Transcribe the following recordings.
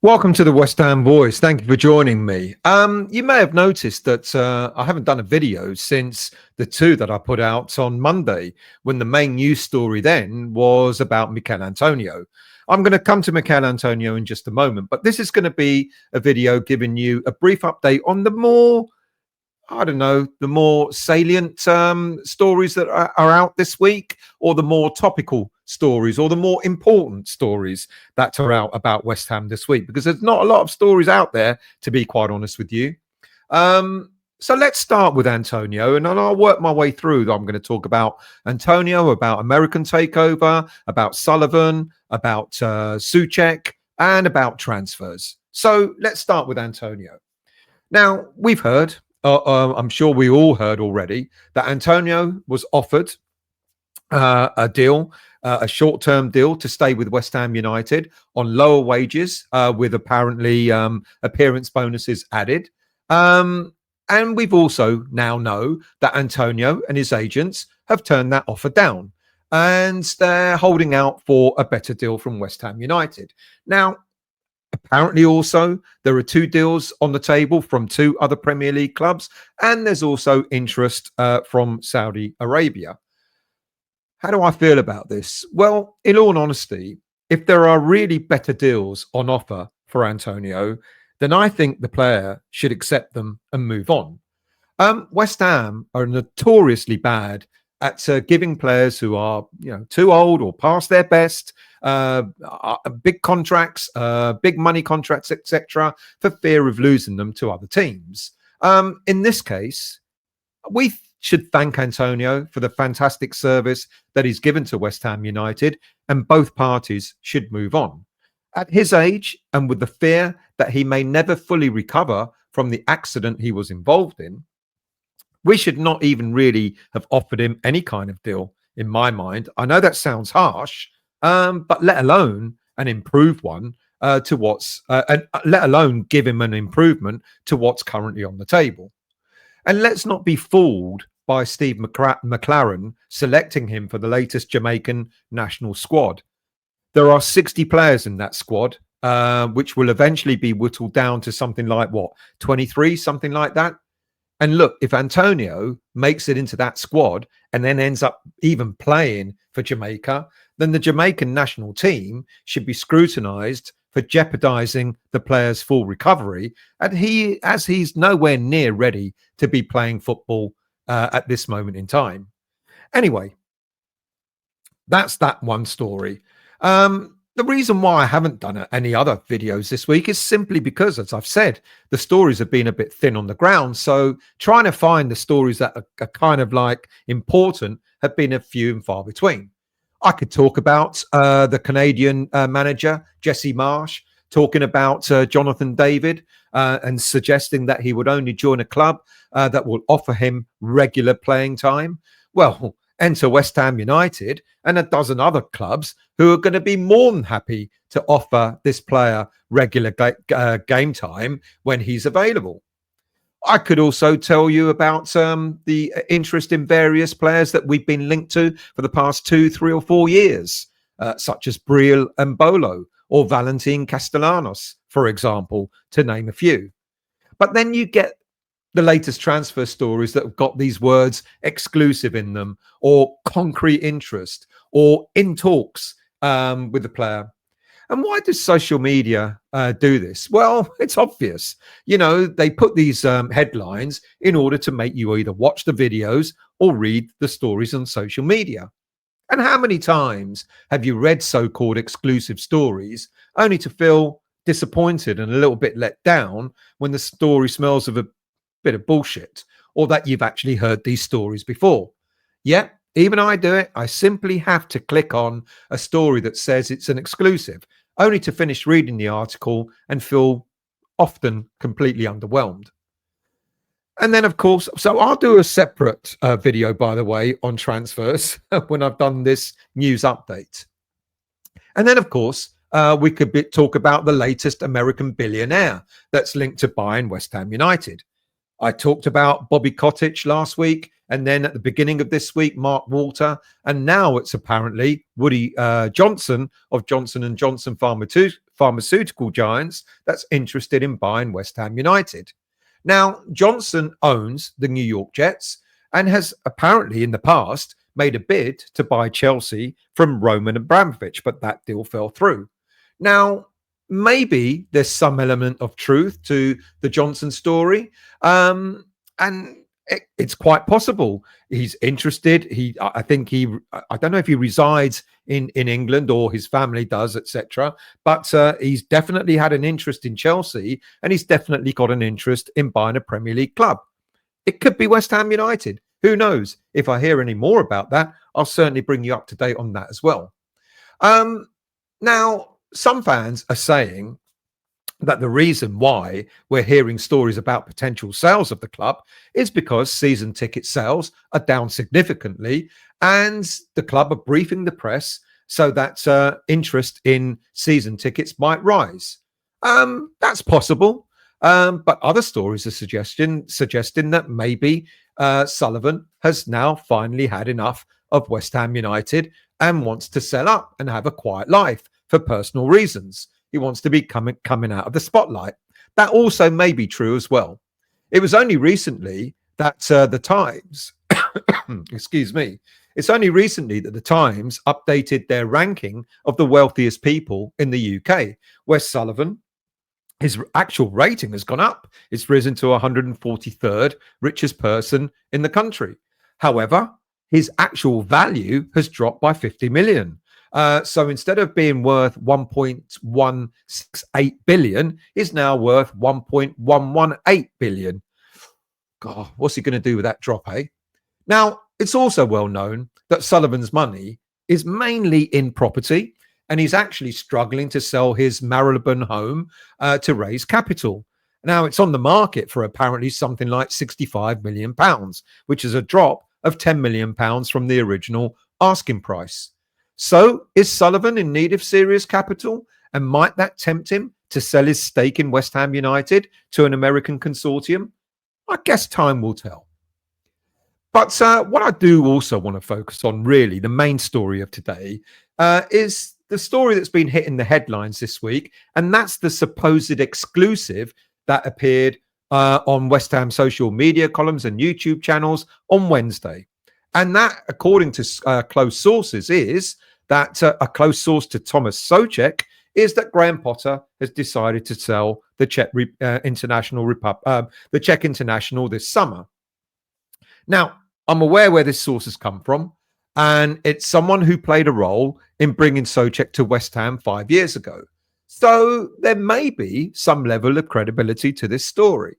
Welcome to the West Ham Voice. Thank you for joining me. You may have noticed that I haven't done a video since the two that I put out on Monday, when the main news story then was about Michail Antonio. I'm going to come to Michail Antonio in just a moment, but this is going to be a video giving you a brief update on the more salient stories that are out this week, or the more topical stories, or the more important stories that are out about West Ham this week, because there's not a lot of stories out there, to be quite honest with you. So let's start with Antonio, and then I'll work my way through. I'm going to talk about Antonio, about American takeover, about Sullivan, about Soucek, and about transfers. So let's start with Antonio. Now, we've heard, I'm sure we all heard already, that Antonio was offered a deal, a short-term deal to stay with West Ham United on lower wages, with apparently appearance bonuses added. And we've also now know that Antonio and his agents have turned that offer down, and they're holding out for a better deal from West Ham United. Now, apparently also there are two deals on the table from two other Premier League clubs, and there's also interest from Saudi Arabia. How do I feel about this? Well, in all honesty, if there are really better deals on offer for Antonio, then I think the player should accept them and move on. West Ham are notoriously bad at giving players who are, too old or past their best, big contracts, big money contracts, etc., for fear of losing them to other teams. In this case, we should thank Antonio for the fantastic service that he's given to West Ham United, and both parties should move on. At his age, and with the fear that he may never fully recover from the accident he was involved in, we should not even really have offered him any kind of deal, in my mind. I know that sounds harsh, but let alone an improved one to what's, let alone give him an improvement to what's currently on the table. And let's not be fooled by Steve McLaren selecting him for the latest Jamaican national squad. There are 60 players in that squad, which will eventually be whittled down to something like, 23, something like that. And look, if Antonio makes it into that squad and then ends up even playing for Jamaica, then the Jamaican national team should be scrutinized for jeopardizing the player's full recovery, as he's nowhere near ready to be playing football at this moment in time. Anyway, that's that one story. The reason why I haven't done any other videos this week is simply because, as I've said, the stories have been a bit thin on the ground. So trying to find the stories that are kind of like important have been a few and far between. I could talk about the Canadian manager, Jesse Marsch, talking about Jonathan David, and suggesting that he would only join a club that will offer him regular playing time. Well, enter West Ham United and a dozen other clubs who are going to be more than happy to offer this player regular game time when he's available. I could also tell you about the interest in various players that we've been linked to for the past 2, 3 or 4 years, such as Briel and Bolo or Valentin Castellanos, for example, to name a few. But then you get the latest transfer stories that have got these words exclusive in them, or concrete interest, or in talks with the player. And why does social media do this? Well, it's obvious. They put these headlines in order to make you either watch the videos or read the stories on social media. And how many times have you read so-called exclusive stories only to feel disappointed and a little bit let down when the story smells of a bit of bullshit, or that you've actually heard these stories before? Yeah, even I do it. I simply have to click on a story that says it's an exclusive, only to finish reading the article and feel often completely underwhelmed. And then, of course, so I'll do a separate video, by the way, on transfers when I've done this news update. And then, of course, we could talk about the latest American billionaire that's linked to buying West Ham United. I talked about Bobby Kotick last week, and then at the beginning of this week, Mark Walter, and now it's apparently Woody Johnson of Johnson & Johnson pharmaceutical giants that's interested in buying West Ham United. Now, Johnson owns the New York Jets and has apparently in the past made a bid to buy Chelsea from Roman Abramovich, but that deal fell through. Now, maybe there's some element of truth to the Johnson story, and it's quite possible he's interested. I don't know if he resides in England or his family does, etc. But he's definitely had an interest in Chelsea, and he's definitely got an interest in buying a Premier League club. It could be West Ham United. Who knows? If I hear any more about that, I'll certainly bring you up to date on that as well. Now, some fans are saying that the reason why we're hearing stories about potential sales of the club is because season ticket sales are down significantly, and the club are briefing the press so that interest in season tickets might rise. That's possible. But other stories are suggesting that maybe Sullivan has now finally had enough of West Ham United and wants to sell up and have a quiet life for personal reasons. He wants to be coming out of the spotlight. That also may be true as well. It was only recently that the Times, excuse me, it's only recently that the Times updated their ranking of the wealthiest people in the UK, where Sullivan, his actual rating has gone up. It's risen to 143rd richest person in the country. However, his actual value has dropped by 50 million. So instead of being worth 1.168 billion, he's now worth 1.118 billion. God, what's he going to do with that drop, eh? Now, it's also well known that Sullivan's money is mainly in property, and he's actually struggling to sell his Marylebone home to raise capital. Now, it's on the market for apparently something like £65 million, which is a drop of £10 million from the original asking price. So, is Sullivan in need of serious capital? And might that tempt him to sell his stake in West Ham United to an American consortium? I guess time will tell. But what I do also want to focus on, really, the main story of today, is the story that's been hitting the headlines this week, and that's the supposed exclusive that appeared on West Ham social media columns and YouTube channels on Wednesday. And that, according to close sources, is that a close source to Thomas Soucek is that Graham Potter has decided to sell the Czech International this summer. Now, I'm aware where this source has come from, and it's someone who played a role in bringing Soucek to West Ham 5 years ago. So there may be some level of credibility to this story.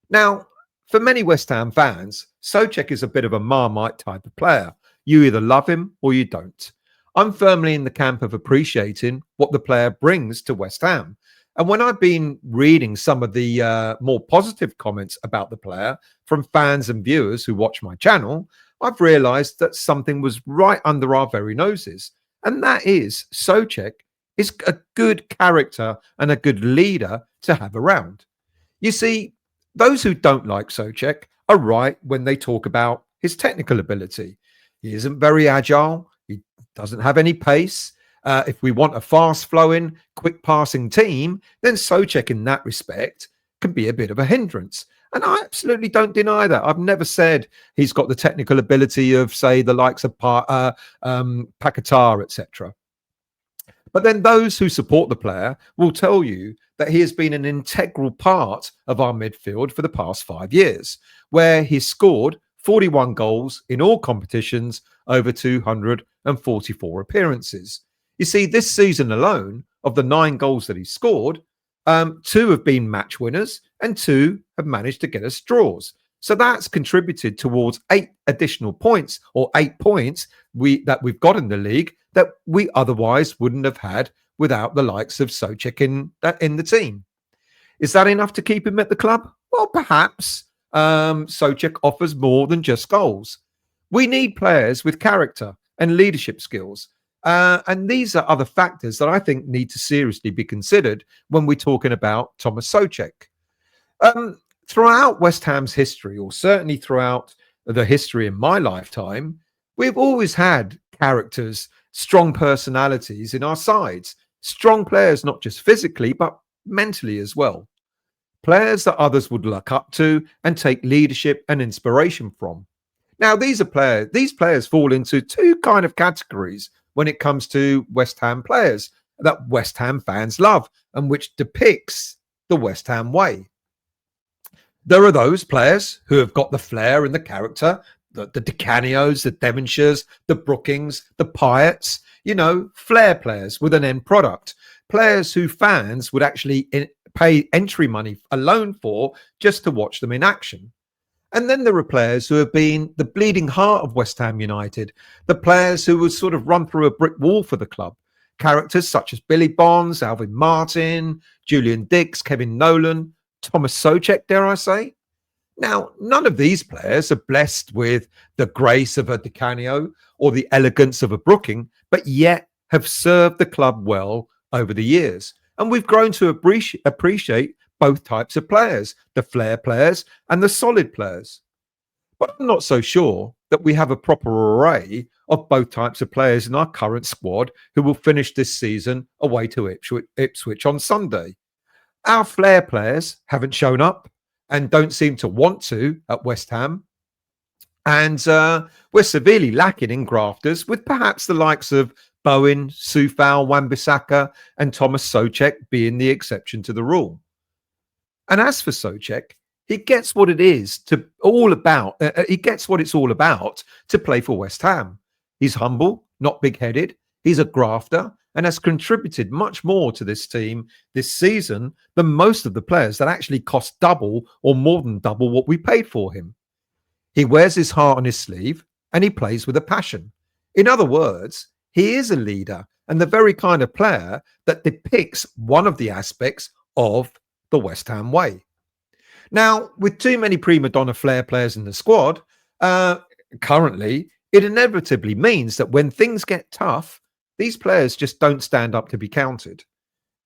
Now, for many West Ham fans, Soucek is a bit of a Marmite type of player. You either love him or you don't. I'm firmly in the camp of appreciating what the player brings to West Ham. And when I've been reading some of the more positive comments about the player from fans and viewers who watch my channel, I've realized that something was right under our very noses. And that is Soucek is a good character and a good leader to have around. You see, those who don't like Soucek are right when they talk about his technical ability. He isn't very agile. He doesn't have any pace. If we want a fast-flowing, quick-passing team, then Soucek in that respect can be a bit of a hindrance. And I absolutely don't deny that. I've never said he's got the technical ability of, say, the likes of Paquetá, etc. But then those who support the player will tell you that he has been an integral part of our midfield for the past 5 years, where he's scored 41 goals in all competitions over 244 appearances. You see, this season alone, of the 9 goals that he scored, 2 have been match winners and 2 have managed to get us draws. So that's contributed towards 8 additional points, or 8 points that we've got in the league that we otherwise wouldn't have had without the likes of Soucek in the team. Is that enough to keep him at the club? Well, perhaps. Soucek offers more than just goals. We need players with character and leadership skills. And these are other factors that I think need to seriously be considered when we're talking about Thomas Soucek. Throughout West Ham's history, or certainly throughout the history in my lifetime, we've always had characters, strong personalities in our sides. Strong players, not just physically, but mentally as well. Players that others would look up to and take leadership and inspiration from. Now, these players fall into two kind of categories when it comes to West Ham players that West Ham fans love and which depicts the West Ham way. There are those players who have got the flair and the character, the Di Canios, the Devonshires, the Brookings, the Pyatts, flair players with an end product, players who fans would actually pay entry money alone for just to watch them in action. And then there are players who have been the bleeding heart of West Ham United, the players who would sort of run through a brick wall for the club. Characters such as Billy Bonds, Alvin Martin, Julian Dix, Kevin Nolan, Thomas Soucek, dare I say. Now, none of these players are blessed with the grace of a Di Canio or the elegance of a Brooking, but yet have served the club well over the years. And we've grown to appreciate both types of players, the flair players and the solid players. But I'm not so sure that we have a proper array of both types of players in our current squad who will finish this season away to Ipswich on Sunday. Our flair players haven't shown up and don't seem to want to at West Ham. And we're severely lacking in grafters, with perhaps the likes of Bowen, Soufal, Wan-Bissaka and Thomas Soucek being the exception to the rule. And as for Soucek, he gets what it's all about to play for West Ham. He's humble, not big-headed. He's a grafter and has contributed much more to this team this season than most of the players that actually cost double or more than double what we paid for him. He wears his heart on his sleeve and he plays with a passion. In other words, he is a leader and the very kind of player that depicts one of the aspects of the West Ham way. Now, with too many prima donna flair players in the squad, currently, it inevitably means that when things get tough, these players just don't stand up to be counted.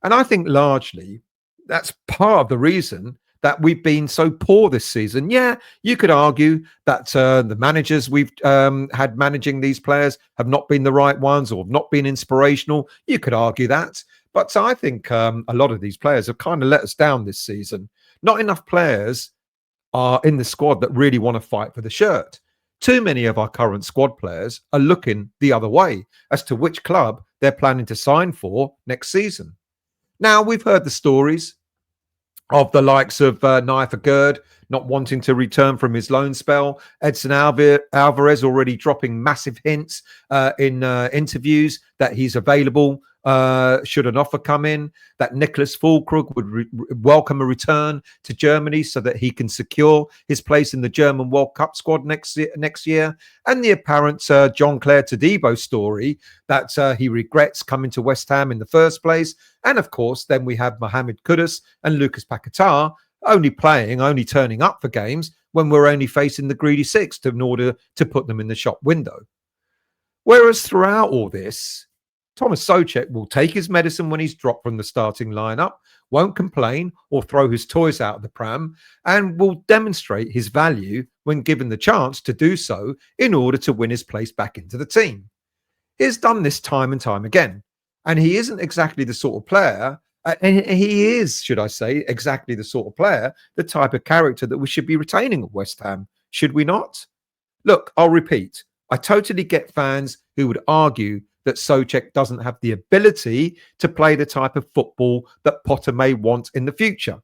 And I think largely that's part of the reason that we've been so poor this season. Yeah, you could argue that the managers we've had managing these players have not been the right ones or have not been inspirational. You could argue that. But I think a lot of these players have kind of let us down this season. Not enough players are in the squad that really want to fight for the shirt. Too many of our current squad players are looking the other way as to which club they're planning to sign for next season. Now, we've heard the stories of the likes of Naif Gerd not wanting to return from his loan spell, Edson Alvarez already dropping massive hints in interviews that he's available should an offer come in, that Nicholas Füllkrug would welcome a return to Germany so that he can secure his place in the German World Cup squad next year, and the apparent John Claire Todibo story that he regrets coming to West Ham in the first place. And of course, then we have Mohamed Kudus and Lucas Paquetá only turning up for games when we're only facing the greedy six in order to put them in the shop window. Whereas throughout all this, Thomas Soucek will take his medicine when he's dropped from the starting lineup, won't complain or throw his toys out of the pram, and will demonstrate his value when given the chance to do so in order to win his place back into the team. He's done this time and time again, and he isn't exactly the sort of player, and he is, should I say, exactly the sort of player, the type of character that we should be retaining at West Ham, should we not? Look, I'll repeat, I totally get fans who would argue that Soucek doesn't have the ability to play the type of football that Potter may want in the future.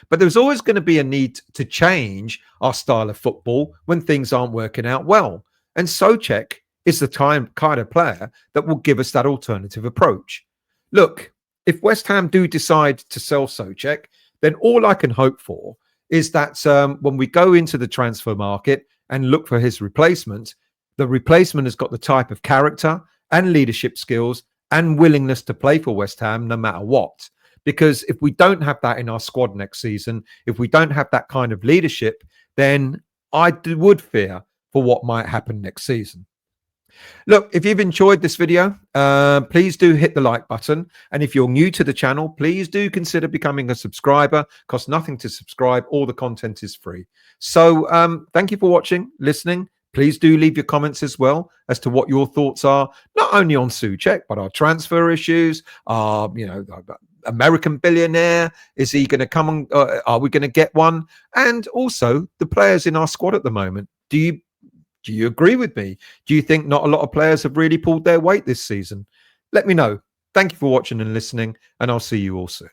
But there's always going to be a need to change our style of football when things aren't working out well. And Soucek is the kind of player that will give us that alternative approach. Look, if West Ham do decide to sell Soucek, then all I can hope for is that when we go into the transfer market and look for his replacement, the replacement has got the type of character and leadership skills and willingness to play for West Ham no matter what. Because if we don't have that in our squad next season, if we don't have that kind of leadership, then I would fear for what might happen next season. Look, if you've enjoyed this video, please do hit the like button. And if you're new to the channel, please do consider becoming a subscriber. Costs nothing to subscribe. All the content is free. So thank you for watching, listening. Please do leave your comments as well as to what your thoughts are, not not only on Soucek, but our transfer issues, American billionaire. Is he going to come on? Are we going to get one? And also the players in our squad at the moment. Do you agree with me? Do you think not a lot of players have really pulled their weight this season? Let me know. Thank you for watching and listening, and I'll see you all soon.